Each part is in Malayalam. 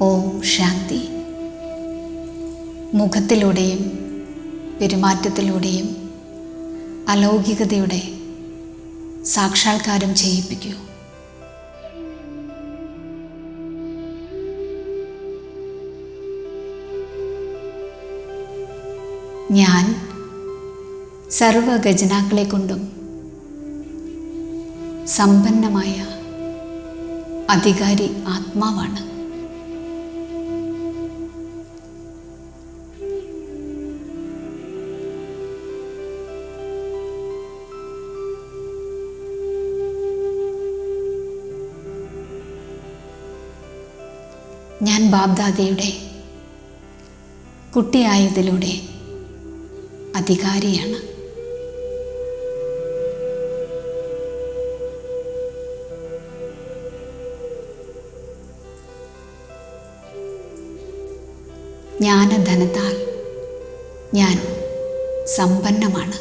ഓം ശാന്തി. മുഖത്തിലൂടെയും പെരുമാറ്റത്തിലൂടെയും അലൗകികതയുടെ സാക്ഷാത്കാരം ചെയ്യിപ്പിക്കൂ. ഞാൻ സർവ ഖജനാക്കളെ കൊണ്ടും സമ്പന്നമായ അധികാരി ആത്മാവാണ്. ഞാൻ ബാബ്ദാദയുടെ കുട്ടിയായതിലൂടെ അധികാരിയാണ്. ജ്ഞാനധനത്താൽ ഞാൻ സമ്പന്നമാണ്.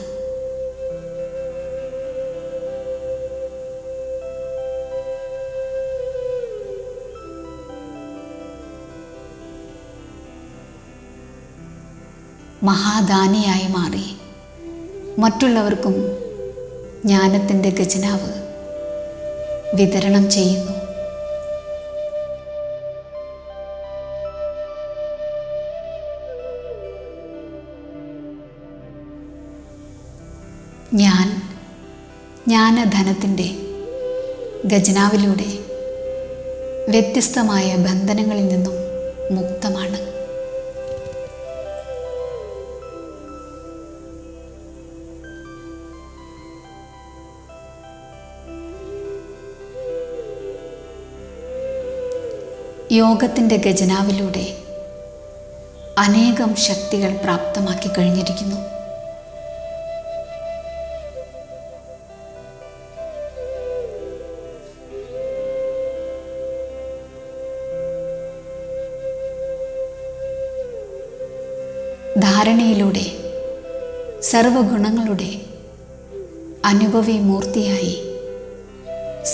മഹാദാനിയായി മാറി മറ്റുള്ളവർക്കും ജ്ഞാനത്തിൻ്റെ ഖജനാവ് വിതരണം ചെയ്യുന്നു. ഞാൻ ജ്ഞാനധനത്തിൻ്റെ ഖജനാവിലൂടെ വ്യത്യസ്തമായ ബന്ധനങ്ങളിൽ നിന്നും മുക്തമാണ്. യോഗത്തിൻ്റെ ഖജനാവിലൂടെ അനേകം ശക്തികൾ പ്രാപ്തമാക്കി കഴിഞ്ഞിരിക്കുന്നു. ധാരണയിലൂടെ സർവഗുണങ്ങളുടെ അനുഭവി മൂർത്തിയായി,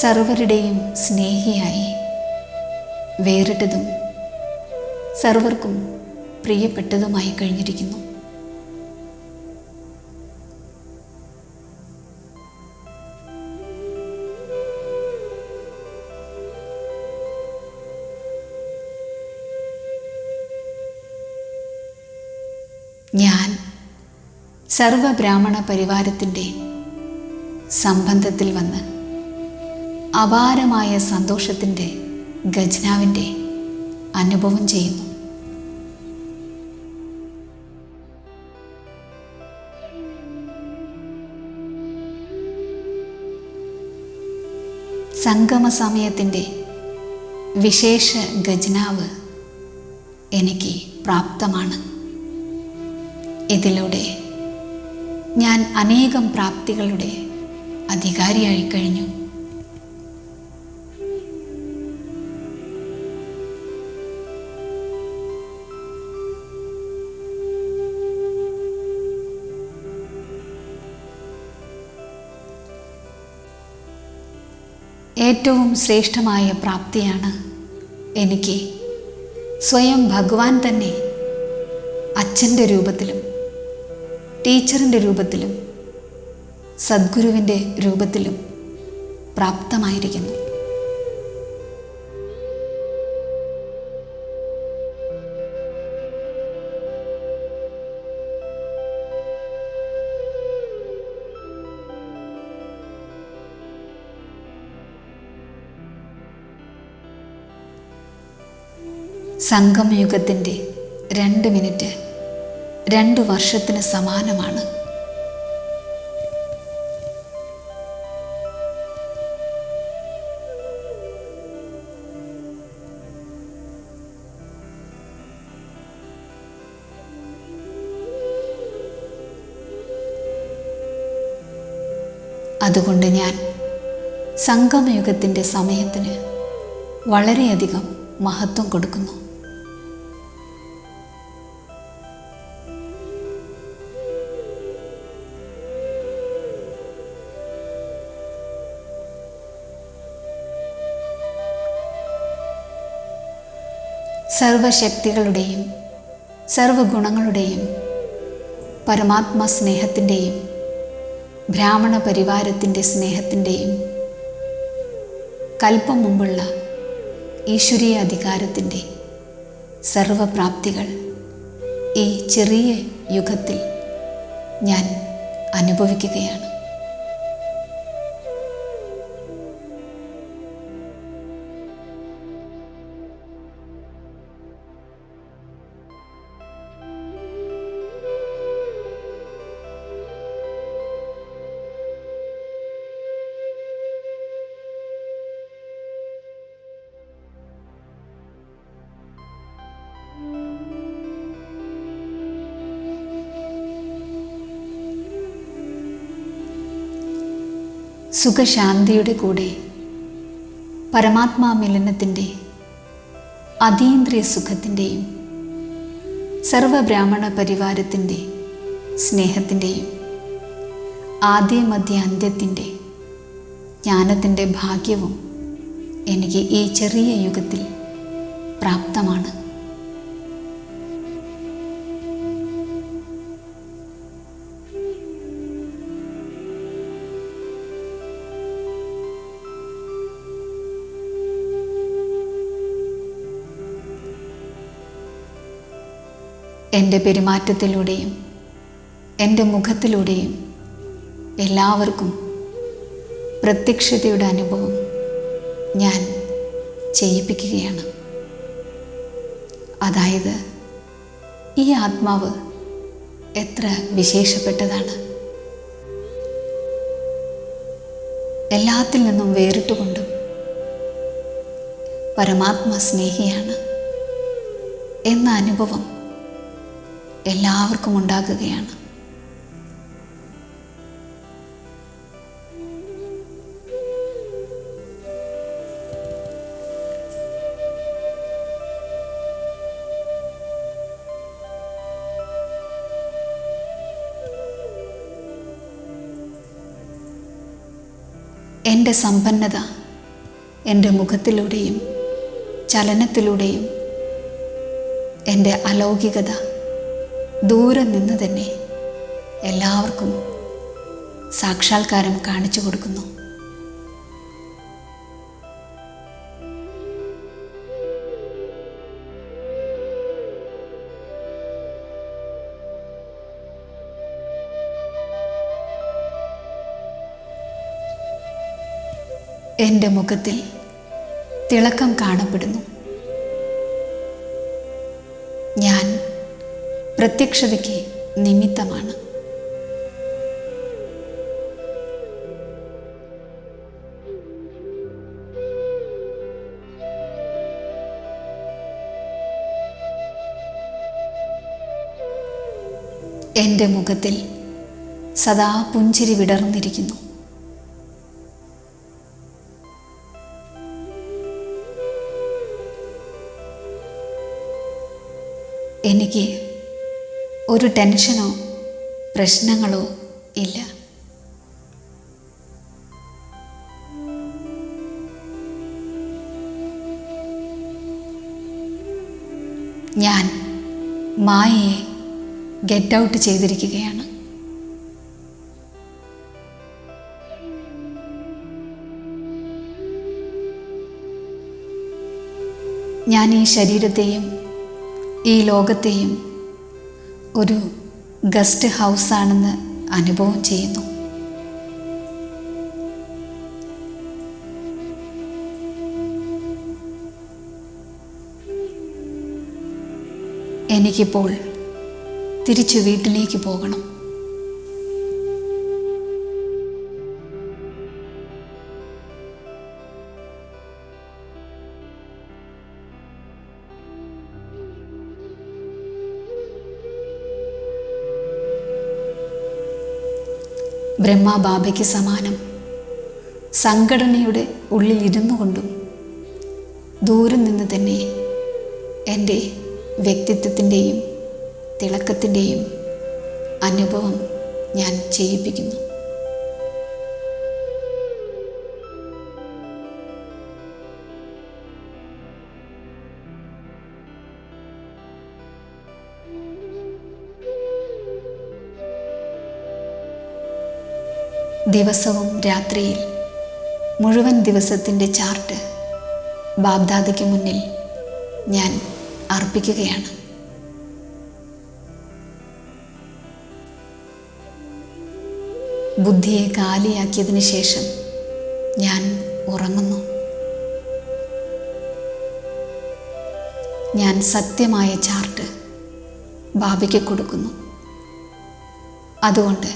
സർവരുടെയും സ്നേഹിയായി, വേറിട്ടതും സർവർക്കും പ്രിയപ്പെട്ടതുമായി കഴിഞ്ഞിരിക്കുന്നു. ഞാൻ സർവബ്രാഹ്മണ പരിവാരത്തിൻ്റെ സംബന്ധത്തിൽ വന്ന് അപാരമായ സന്തോഷത്തിൻ്റെ ഖജനാവിൻ്റെ അനുഭവം ചെയ്യുന്നു. സംഗമ സമയത്തിൻ്റെ വിശേഷ ഖജനാവ് എനിക്ക് പ്രാപ്തമാണ്. ഇതിലൂടെ ഞാൻ അനേകം പ്രാപ്തികളുടെ അധികാരിയായി കഴിഞ്ഞു. ഏറ്റവും ശ്രേഷ്ഠമായ പ്രാപ്തിയാണ് എനിക്ക് സ്വയം ഭഗവാൻ തന്നെ അച്ഛൻ്റെ രൂപത്തിലും ടീച്ചറിൻ്റെ രൂപത്തിലും സദ്ഗുരുവിൻ്റെ രൂപത്തിലും പ്രാപ്തമായിരിക്കുന്നു. സംഗമയുഗത്തിൻ്റെ 2 മിനിറ്റ് 2 വർഷത്തിന് സമാനമാണ്. അതുകൊണ്ട് ഞാൻ സംഗമയുഗത്തിൻ്റെ സമയത്തിന് വളരെയധികം മഹത്വം കൊടുക്കുന്നു. സർവശക്തികളുടെയും സർവഗുണങ്ങളുടെയും പരമാത്മ സ്നേഹത്തിൻ്റെയും ബ്രാഹ്മണ പരിവാരത്തിൻ്റെ സ്നേഹത്തിൻ്റെയും കൽപ്പം മുമ്പുള്ള ഈശ്വരീയ അധികാരത്തിൻ്റെ സർവപ്രാപ്തികൾ ഈ ചെറിയ യുഗത്തിൽ ഞാൻ അനുഭവിക്കുകയാണ്. സുഖശാന്തിയുടെ കൂടെ പരമാത്മാ മിലനത്തിൻ്റെ അതീന്ദ്രിയ സുഖത്തിൻ്റെയും സർവബ്രാഹ്മണ പരിവാരത്തിൻ്റെ സ്നേഹത്തിൻ്റെയും ആദ്യമധ്യ അന്ത്യത്തിൻ്റെ ജ്ഞാനത്തിൻ്റെ ഭാഗ്യവും എനിക്ക് ഈ ചെറിയ യുഗത്തിൽ പ്രാപ്തമാണ്. എൻ്റെ പെരുമാറ്റത്തിലൂടെയും എൻ്റെ മുഖത്തിലൂടെയും എല്ലാവർക്കും പ്രത്യക്ഷതയുടെ അനുഭവം ഞാൻ ചെയ്യിപ്പിക്കുകയാണ്. അതായത് ഈ ആത്മാവ് എത്ര വിശേഷപ്പെട്ടതാണ്, എല്ലാത്തിൽ നിന്നും വേറിട്ടുകൊണ്ടും പരമാത്മ സ്നേഹിയാണ് എന്ന അനുഭവം എല്ലാവർക്കും ഉണ്ടാകുകയാണ്. എൻ്റെ സമ്പന്നത എൻ്റെ മുഖത്തിലൂടെയും ചലനത്തിലൂടെയും, എൻ്റെ അലൗകികത ദൂരെ നിന്ന് തന്നെ എല്ലാവർക്കും സാക്ഷാത്കാരം കാണിച്ചു കൊടുക്കുന്നു. എൻ്റെ മുഖത്തിൽ തിളക്കം കാണപ്പെടുന്നു. ഞാൻ പ്രത്യക്ഷതയ്ക്ക് നിമിത്തമാണ്. എൻ്റെ മുഖത്തിൽ സദാ പുഞ്ചിരി വിടർന്നിരിക്കുന്നു. എനിക്ക് ഒരു ടെൻഷനോ പ്രശ്നങ്ങളോ ഇല്ല. ഞാൻ മായയെ ഗെറ്റ് ഔട്ട് ചെയ്തിരിക്കുകയാണ്. ഞാൻ ഈ ശരീരത്തെയും ഈ ലോകത്തെയും ഒരു ഗസ്റ്റ് ഹൗസാണെന്ന് അനുഭവം ചെയ്യുന്നു. എനിക്കിപ്പോൾ തിരിച്ചു വീട്ടിലേക്ക് പോകണം. ബ്രഹ്മബാബയ്ക്ക് സമാനം സംഘടനയുടെ ഉള്ളിൽ ഇരുന്നു കൊണ്ടും ദൂരെ നിന്ന് തന്നെ എൻ്റെ വ്യക്തിത്വത്തിൻ്റെയും തിളക്കത്തിൻ്റെയും അനുഭവം ഞാൻ ചെയ്യിപ്പിക്കുന്നു. ദിവസവും രാത്രിയിൽ മുഴുവൻ ദിവസത്തിൻ്റെ ചാർട്ട് ബാബ്ദാദയ്ക്ക് മുന്നിൽ ഞാൻ അർപ്പിക്കുകയാണ്. ബുദ്ധിയെ കാലിയാക്കിയതിന് ശേഷം ഞാൻ ഉറങ്ങുന്നു. ഞാൻ സത്യമായ ചാർട്ട് ബാബയ്ക്ക് കൊടുക്കുന്നു. അതുകൊണ്ട്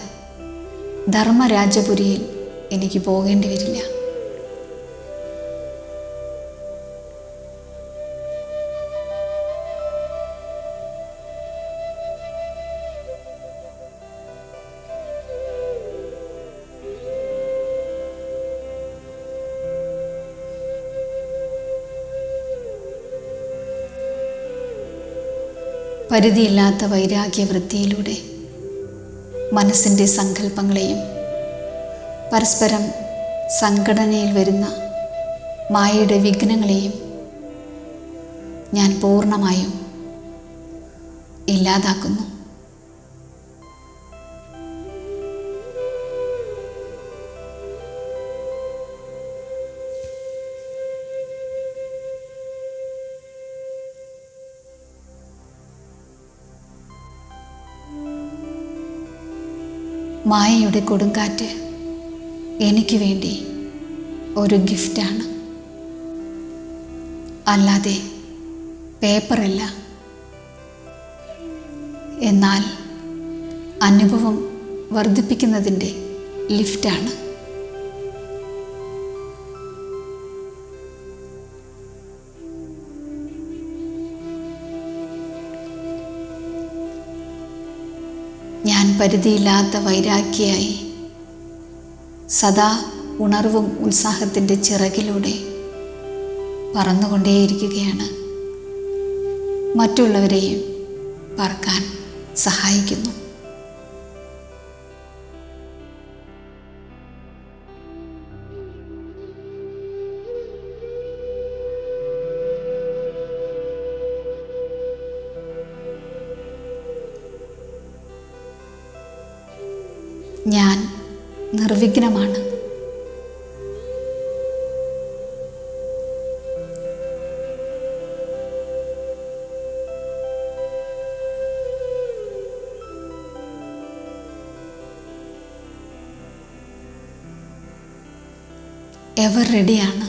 ധർമ്മരാജപുരിയിൽ എനിക്ക് പോകേണ്ടി വരില്ല. പരിധിയില്ലാത്ത വൈരാഗ്യവൃത്തിയിലൂടെ മനസ്സിൻ്റെ സങ്കല്പങ്ങളെയും പരസ്പരം സംഘടനയിൽ വരുന്ന മായയുടെ വിഘ്നങ്ങളെയും ഞാൻ പൂർണ്ണമായും ഇല്ലാതാക്കുന്നു. മായയുടെ കൊടുങ്കാറ്റ് എനിക്ക് വേണ്ടി ഒരു ഗിഫ്റ്റാണ്, അല്ലാതെ പേപ്പറല്ല. എന്നാൽ അനുഭവം വർദ്ധിപ്പിക്കുന്നതിൻ്റെ ലിഫ്റ്റാണ്. ഞാൻ പരിധിയില്ലാത്ത വൈരാഗ്യയായി സദാ ഉണർവും ഉത്സാഹത്തിൻ്റെ ചിറകിലൂടെ പറന്നുകൊണ്ടേയിരിക്കുകയാണ്. മറ്റുള്ളവരെയും പറക്കാൻ സഹായിക്കുന്നു. ഞാൻ നിർവിഘ്നമാണ്. എവർ റെഡിയാണ്.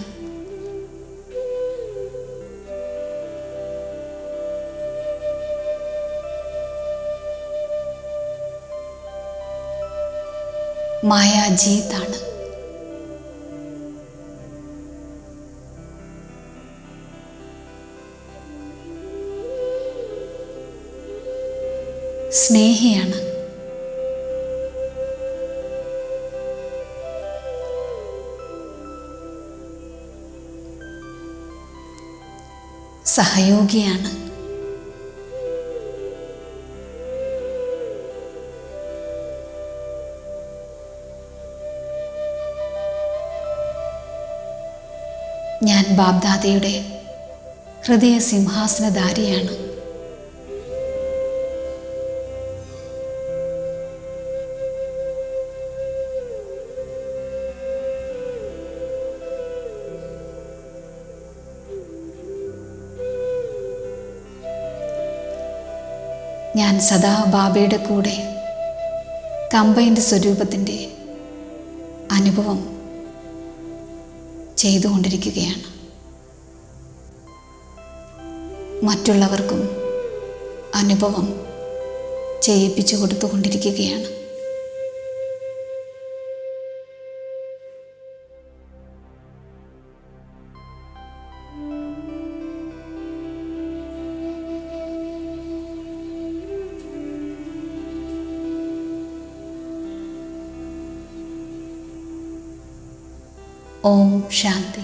മായാജീതാണ്. സ്നേഹിയാണ്. സഹയോഗിയാണ്. ഞാൻ ബാബ്ദാദയുടെ ഹൃദയ സിംഹാസനധാരിയാണ്. ഞാൻ സദാ ബാബയുടെ കൂടെ കമ്പൈൻഡ് സ്വരൂപത്തിൻ്റെ അനുഭവം ചെയ്തുകൊണ്ടിരിക്കുകയാണ്. മറ്റുള്ളവർക്കും അനുഭവം ചെയ്യിപ്പിച്ചു കൊടുത്തുകൊണ്ടിരിക്കുകയാണ്. ഓം ശാന്തി.